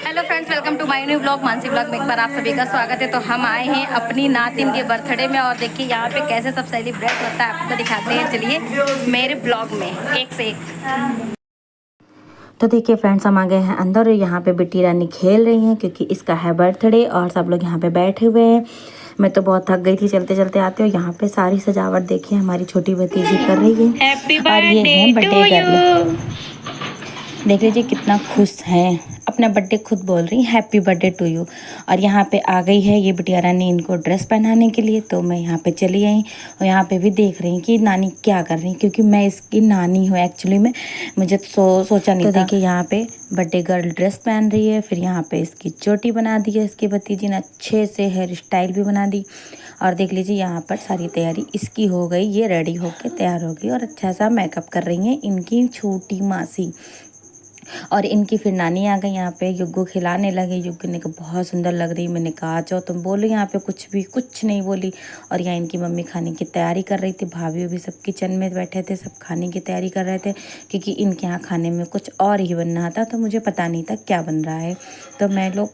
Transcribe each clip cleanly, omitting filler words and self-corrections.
Hello friends, welcome to my new blog Mansi blog में एक बार आप सभी का स्वागत है। तो हम आए हैं अपनी नातिन के बर्थडे में और देखिए यहाँ पे कैसे सब सेलिब्रेट होता है आपको दिखाते हैं। चलिए मेरे ब्लॉग में एक से एक। तो देखिए फ्रेंड्स, हम आ गए हैं अंदर और यहाँ पे बेटी रानी खेल रही हैं क्योंकि इसका है बर्थडे और सब लोग यहाँ पे बैठे हुए हैं। मैं तो बहुत थक गई थी चलते चलते आते हो। यहाँ पे सारी सजावट देखिए हमारी छोटी भतीजी कर रही है और ये है बर्थडे गर्ल। देख लीजिए कितना खुश हैं, अपना बर्थडे खुद बोल रही हैप्पी बर्थडे टू यू। और यहाँ पे आ गई है ये बिटिया रानी इनको ड्रेस पहनाने के लिए, तो मैं यहाँ पे चली आई और यहाँ पे भी देख रही कि नानी क्या कर रही, क्योंकि मैं इसकी नानी हूँ एक्चुअली में। मुझे तो सोचा नहीं था। तो देखिए यहाँ पे बर्थडे गर्ल ड्रेस पहन रही है, फिर यहाँ पे इसकी चोटी बना दी है इसकी भतीजी ने, अच्छे से हेयर स्टाइल भी बना दी। और देख लीजिए यहाँ पर सारी तैयारी इसकी हो गई, ये रेडी होके तैयार हो गई और अच्छा सा मेकअप कर रही है इनकी छोटी मासी। और इनकी फिर नानी आ गई यहाँ पे, युग्गू खिलाने लगे। युग्गू ने कहा बहुत सुंदर लग रही। मैंने कहा जाओ तुम बोलो, यहाँ पे कुछ नहीं बोली। और यहाँ इनकी मम्मी खाने की तैयारी कर रही थी, भाभी भी सब किचन में बैठे थे, सब खाने की तैयारी कर रहे थे क्योंकि इनके यहाँ खाने में कुछ और ही बन रहा था, तो मुझे पता नहीं था क्या बन रहा है। तो मैं लोग,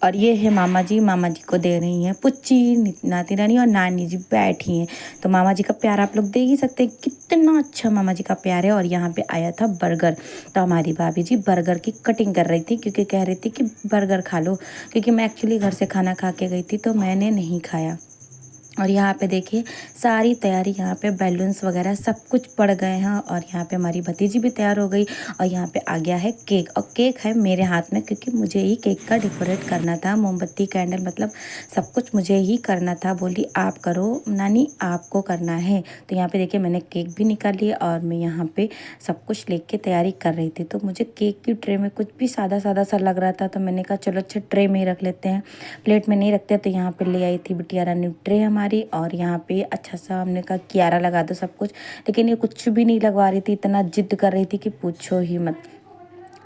और ये है मामा जी को दे रही हैं पुच्ची, नाती रानी और नानी जी बैठी हैं। तो मामा जी का प्यार आप लोग देख ही सकते हैं, कितना अच्छा मामा जी का प्यार है। और यहाँ पे आया था बर्गर, तो हमारी भाभी जी बर्गर की कटिंग कर रही थी क्योंकि कह रही थी कि बर्गर खा लो, क्योंकि मैं एक्चुअली घर से खाना खा के गई थी तो मैंने नहीं खाया। और यहाँ पे देखिए सारी तैयारी, यहाँ पे बैलून्स वगैरह सब कुछ पड़ गए हैं। और यहाँ पे हमारी भतीजी भी तैयार हो गई और यहाँ पे आ गया है केक, और केक है मेरे हाथ में क्योंकि मुझे ही केक का डेकोरेट करना था। मोमबत्ती कैंडल मतलब सब कुछ मुझे ही करना था। बोली आप करो नानी, आपको करना है। तो यहाँ पे देखिए मैंने केक भी निकाल लिया और मैं यहाँ पे सब कुछ लेके तैयारी कर रही थी। तो मुझे केक की ट्रे में कुछ भी सादा सादा सा लग रहा था, तो मैंने कहा चलो अच्छा ट्रे में ही रख लेते हैं, प्लेट में नहीं रखते। तो यहाँ पे ले आई थी बिटिया रानी ट्रे हमारी। और यहाँ पे अच्छा सा हमने कहा कियारा लगा दो सब कुछ, लेकिन ये कुछ भी नहीं लगवा रही थी, इतना जिद कर रही थी कि पूछो ही मत।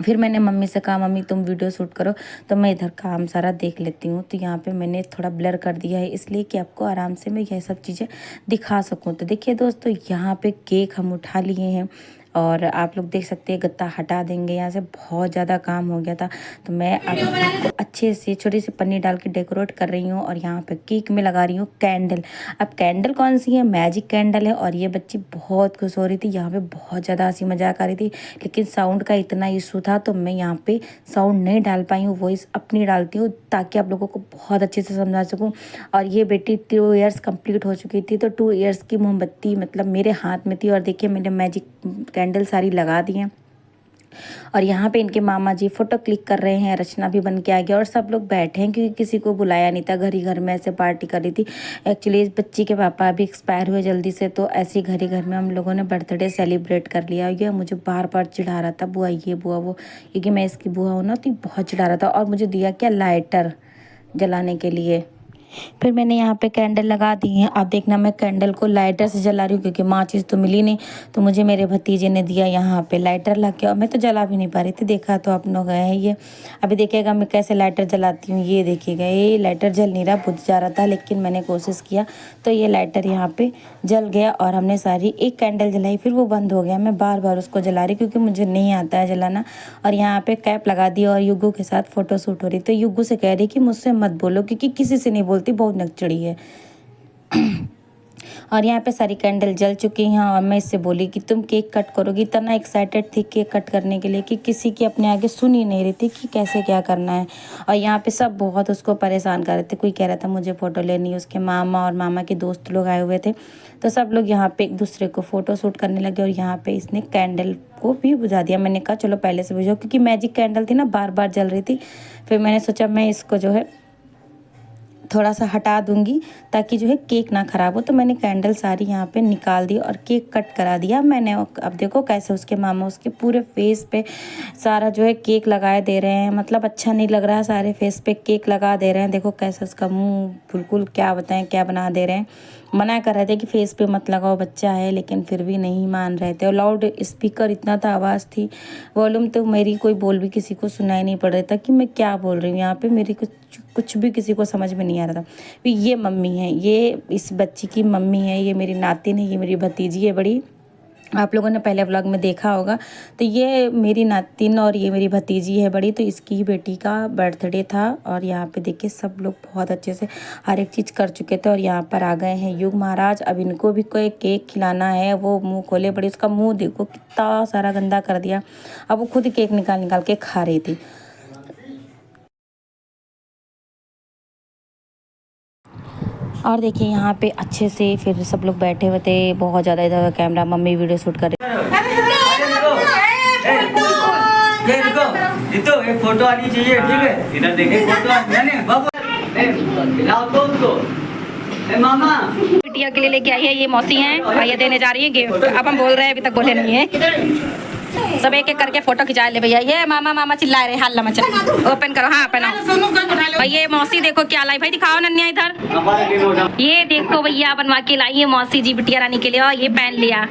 फिर मैंने मम्मी से कहा मम्मी तुम वीडियो शूट करो, तो मैं इधर काम सारा देख लेती हूँ। तो यहाँ पे मैंने थोड़ा ब्लर कर दिया है इसलिए कि आपको आराम से मैं यह सब चीज़ें दिखा सकूँ। तो देखिए दोस्तों, यहाँ पे केक हम उठा लिए हैं और आप लोग देख सकते हैं गत्ता हटा देंगे, यहाँ से बहुत ज़्यादा काम हो गया था। तो मैं आपको अच्छे से छोटी सी पन्नी डाल के डेकोरेट कर रही हूँ। और यहाँ पे केक में लगा रही हूँ कैंडल। अब कैंडल कौन सी है, मैजिक कैंडल है। और ये बच्ची बहुत खुश हो रही थी, यहाँ पे बहुत ज़्यादा हंसी मजाक आ रही थी, लेकिन साउंड का इतना इशू था तो मैं यहाँ पे साउंड नहीं डाल पाई हूँ, वॉइस अपनी डालती हूँ ताकि आप लोगों को बहुत अच्छे से समझा सकूँ। और ये बेटी 2 ईयर्स कंप्लीट हो चुकी थी, तो 2 ईयर्स की मोमबत्ती मतलब मेरे हाथ में थी। और देखिए मैंने मैजिक कैंडल सारी लगा दी हैं। और यहाँ पे इनके मामा जी फोटो क्लिक कर रहे हैं, रचना भी बन के आ गया और सब लोग बैठे हैं क्योंकि किसी को बुलाया नहीं था। घर ही घर में ऐसे पार्टी कर रही थी। एक्चुअली इस बच्ची के पापा भी एक्सपायर हुए जल्दी से, तो ऐसे ही घर ही घर में हम लोगों ने बर्थडे सेलिब्रेट कर लिया। ये मुझे बार बार चिढ़ा रहा था, बुआ ये बुआ वो, क्योंकि मैं इसकी बुआ हूँ ना, तो बहुत चिढ़ा रहा था। और मुझे दिया क्या, लाइटर जलाने के लिए। फिर मैंने यहाँ पे कैंडल लगा दी है। आप देखना मैं कैंडल को लाइटर से जला रही हूँ क्योंकि माचिस तो मिली नहीं, तो मुझे मेरे भतीजे ने दिया यहाँ पे लाइटर ला के, और मैं तो जला भी नहीं पा रही थी। देखा तो आप लोग है ये, अभी देखिएगा मैं कैसे लाइटर जलाती हूँ। ये देखिएगा ये लाइटर जल नहीं रहा, बुझ जा रहा था, लेकिन मैंने कोशिश किया तो ये लाइटर यहाँ पे जल गया। और हमने सारी एक कैंडल जलाई, फिर वो बंद हो गया। मैं बार बार उसको जला रही क्योंकि मुझे नहीं आता है जलाना। और यहाँ पे कैप लगा दी और युग्गू के साथ फोटो शूट हो रही। तो युग्गू से कह रही कि मुझसे मत बोलो क्योंकि किसी से नहीं बोलती, बहुत नकचड़ी है। और यहाँ पे सारी कैंडल जल चुकी हैं और मैं इससे बोली कि तुम केक कट करोगी। इतना एक्साइटेड थी केक कट करने के लिए कि किसी की अपने आगे सुन ही नहीं रही थी कि कैसे क्या करना है। और यहाँ पे सब बहुत उसको परेशान कर रहे थे। कोई कह रहा था मुझे फ़ोटो लेनी है, उसके मामा और मामा के दोस्त लोग आए हुए थे, तो सब लोग यहाँ पे एक दूसरे को फ़ोटो शूट करने लगे। और यहाँ पे इसने कैंडल को भी बुझा दिया। मैंने कहा चलो पहले से बुझाओ, क्योंकि मैजिक कैंडल थी ना, बार बार जल रही थी। फिर मैंने सोचा मैं इसको जो है थोड़ा सा हटा दूंगी ताकि जो है केक ना ख़राब हो। तो मैंने कैंडल सारी यहाँ पे निकाल दी और केक कट करा दिया मैंने। अब देखो कैसे उसके मामा उसके पूरे फेस पे सारा जो है केक लगाए दे रहे हैं, मतलब अच्छा नहीं लग रहा है, सारे फेस पे केक लगा दे रहे हैं। देखो कैसे उसका मुंह, बिल्कुल क्या बताएं क्या बना दे रहे हैं। मना कर रहे थे कि फेस पे मत लगाओ, बच्चा है, लेकिन फिर भी नहीं मान रहे थे। और लाउड स्पीकर इतना था, आवाज़ थी, वॉल्यूम तो मेरी कोई बोल भी किसी को सुनाई नहीं पड़ रहा था कि मैं क्या बोल रही हूँ। यहाँ पे मेरी कुछ भी किसी को समझ में नहीं आ रहा था। ये मम्मी है, ये इस बच्ची की मम्मी है, ये मेरी नातिन है, ये मेरी भतीजी है बड़ी। आप लोगों ने पहले व्लॉग में देखा होगा। तो ये मेरी नातिन और ये मेरी भतीजी है बड़ी, तो इसकी ही बेटी का बर्थडे था। और यहाँ पे देखिए सब लोग बहुत अच्छे से हर एक चीज़ कर चुके थे और यहाँ पर आ गए हैं युग महाराज। अब इनको भी कोई केक खिलाना है। वो मुंह खोले बड़ी, उसका मुंह देखो कितना सारा गंदा कर दिया। अब वो खुद केक निकाल निकाल के खा रही थी। और देखिए यहाँ पे अच्छे से फिर सब लोग बैठे हुए थे, बहुत ज़्यादा इधर कैमरा मम्मी वीडियो शूट कर रही। ये रुको, एक फोटो आनी चाहिए, ठीक है? इधर देखिए फोटो नहीं बाबू, खिलाओ तो उसको। मामा बिटिया के लिए लेके आई है, ये मौसी हैं और ये देने जा रही है गिफ्ट। अब हम बोल रहे हैं, अभी तक बोले नहीं है। सब एक एक करके फोटो खिंचा ले भैया। ये मामा मामा चिल्ला रहे, हल्ला मचा। ओपन करो, हाँ पहनाओ भाई। ये मौसी देखो क्या लाई भाई, दिखाओ नन्या इधर। ये देखो भैया बनवा के लाई है मौसी जी बिटिया रानी के लिए, और ये पहन लिया।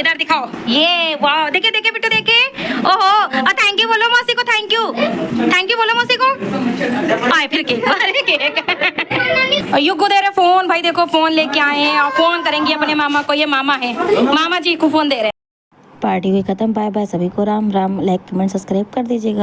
इधर दिखाओ, ये वाह, देखे देखे बिट्टू देखे। ओहो, थैंक यू बोलो मौसी को, थैंक यू बोलो मौसी को। आए फिर केक युग को दे रहे फोन भाई, देखो फोन लेके आए हैं और फोन करेंगे अपने मामा को। ये मामा है, मामा जी को फोन दे रहे। पार्टी हुई खत्म। बाय बाय सभी को, Ram Ram. Like comment subscribe कर दीजिएगा।